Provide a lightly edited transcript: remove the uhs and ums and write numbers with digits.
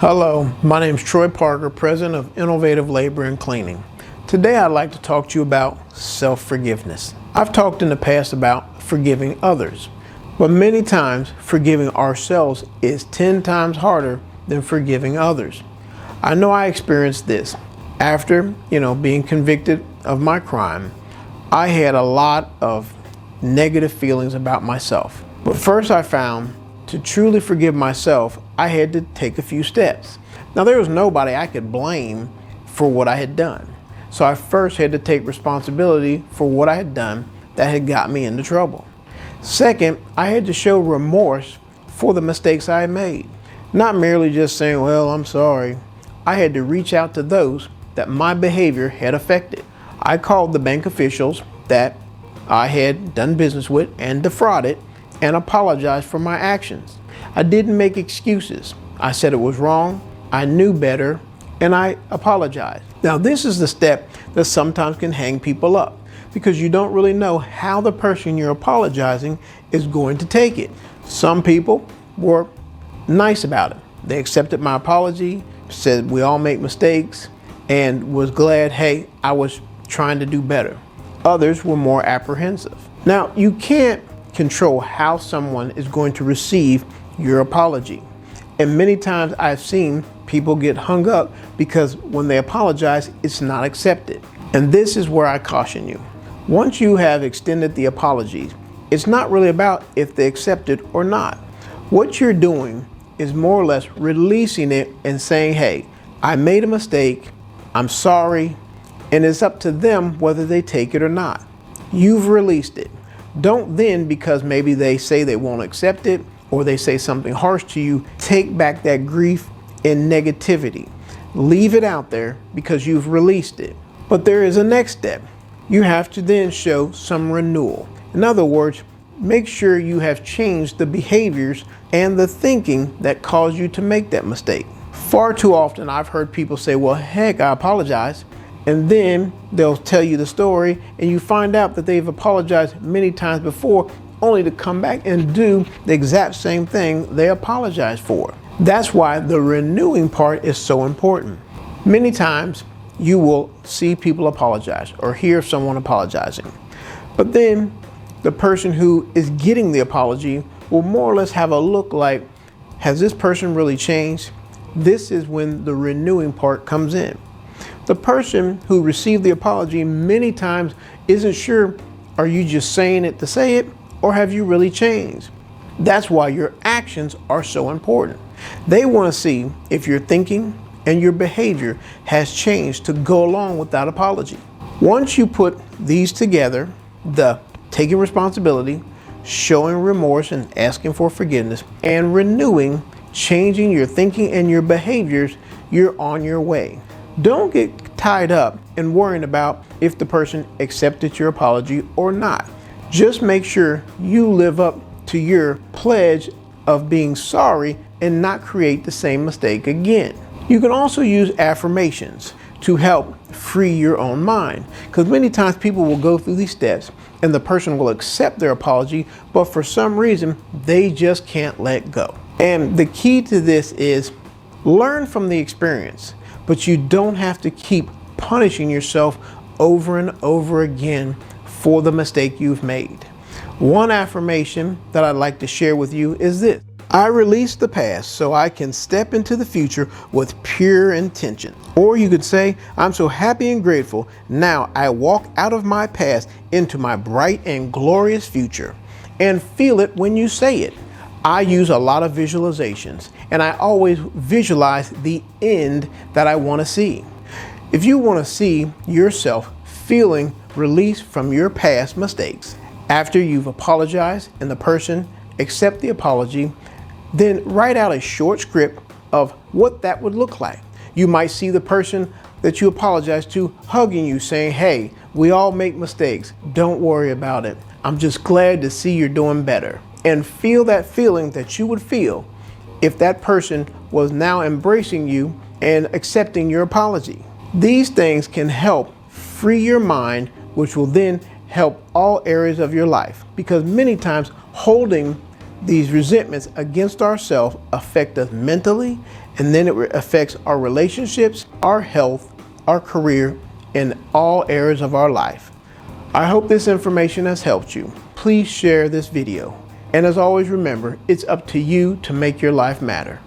Hello, my name is Troy Parker, President of Innovative Labor and Cleaning. Today I'd like to talk to you about self-forgiveness. I've talked in the past about forgiving others, but many times forgiving ourselves is 10 times harder than forgiving others. I know I experienced this. After, being convicted of my crime, I had a lot of negative feelings about myself. But first I found to truly forgive myself, I had to take a few steps. Now, there was nobody I could blame for what I had done. So I first had to take responsibility for what I had done that had got me into trouble. Second, I had to show remorse for the mistakes I had made. Not merely just saying, well, I'm sorry. I had to reach out to those that my behavior had affected. I called the bank officials that I had done business with and defrauded and apologized for my actions. I didn't make excuses. I said it was wrong, I knew better, and I apologized. Now, this is the step that sometimes can hang people up because you don't really know how the person you're apologizing is going to take it. Some people were nice about it. They accepted my apology, said we all make mistakes, and was glad, hey, I was trying to do better. Others were more apprehensive. Now, you can't control how someone is going to receive your apology. And many times I've seen people get hung up because when they apologize, it's not accepted. And this is where I caution you. Once you have extended the apologies, it's not really about if they accept it or not. What you're doing is more or less releasing it and saying, hey, I made a mistake, I'm sorry, and it's up to them whether they take it or not. You've released it. Don't then, because maybe they say they won't accept it or they say something harsh to you, take back that grief and negativity. Leave it out there because you've released it. But there is a next step. You have to then show some renewal. In other words, make sure you have changed the behaviors and the thinking that caused you to make that mistake. Far too often I've heard people say, well, heck, I apologize. And then they'll tell you the story and you find out that they've apologized many times before only to come back and do the exact same thing they apologized for. That's why the renewing part is so important. Many times you will see people apologize or hear someone apologizing. But then the person who is getting the apology will more or less have a look like, has this person really changed? This is when the renewing part comes in. The person who received the apology many times isn't sure, are you just saying it to say it, or have you really changed? That's why your actions are so important. They want to see if your thinking and your behavior has changed to go along with that apology. Once you put these together, the taking responsibility, showing remorse and asking for forgiveness, and renewing, changing your thinking and your behaviors, you're on your way. Don't get tied up in worrying about if the person accepted your apology or not. Just make sure you live up to your pledge of being sorry and not create the same mistake again. You can also use affirmations to help free your own mind, because many times people will go through these steps and the person will accept their apology, but for some reason they just can't let go. And the key to this is learn from the experience. But you don't have to keep punishing yourself over and over again for the mistake you've made. One affirmation that I'd like to share with you is this: I release the past so I can step into the future with pure intention. Or you could say, I'm so happy and grateful. Now I walk out of my past into my bright and glorious future. And feel it when you say it. I use a lot of visualizations, and I always visualize the end that I want to see. If you want to see yourself feeling released from your past mistakes, after you've apologized and the person accept the apology, then write out a short script of what that would look like. You might see the person that you apologize to hugging you, saying, hey, we all make mistakes. Don't worry about it. I'm just glad to see you're doing better. And feel that feeling that you would feel if that person was now embracing you and accepting your apology. These things can help free your mind, which will then help all areas of your life, because many times holding these resentments against ourselves affect us mentally and then it affects our relationships, our health, our career, in all areas of our life. I hope this information has helped you. Please share this video. And as always, remember, it's up to you to make your life matter.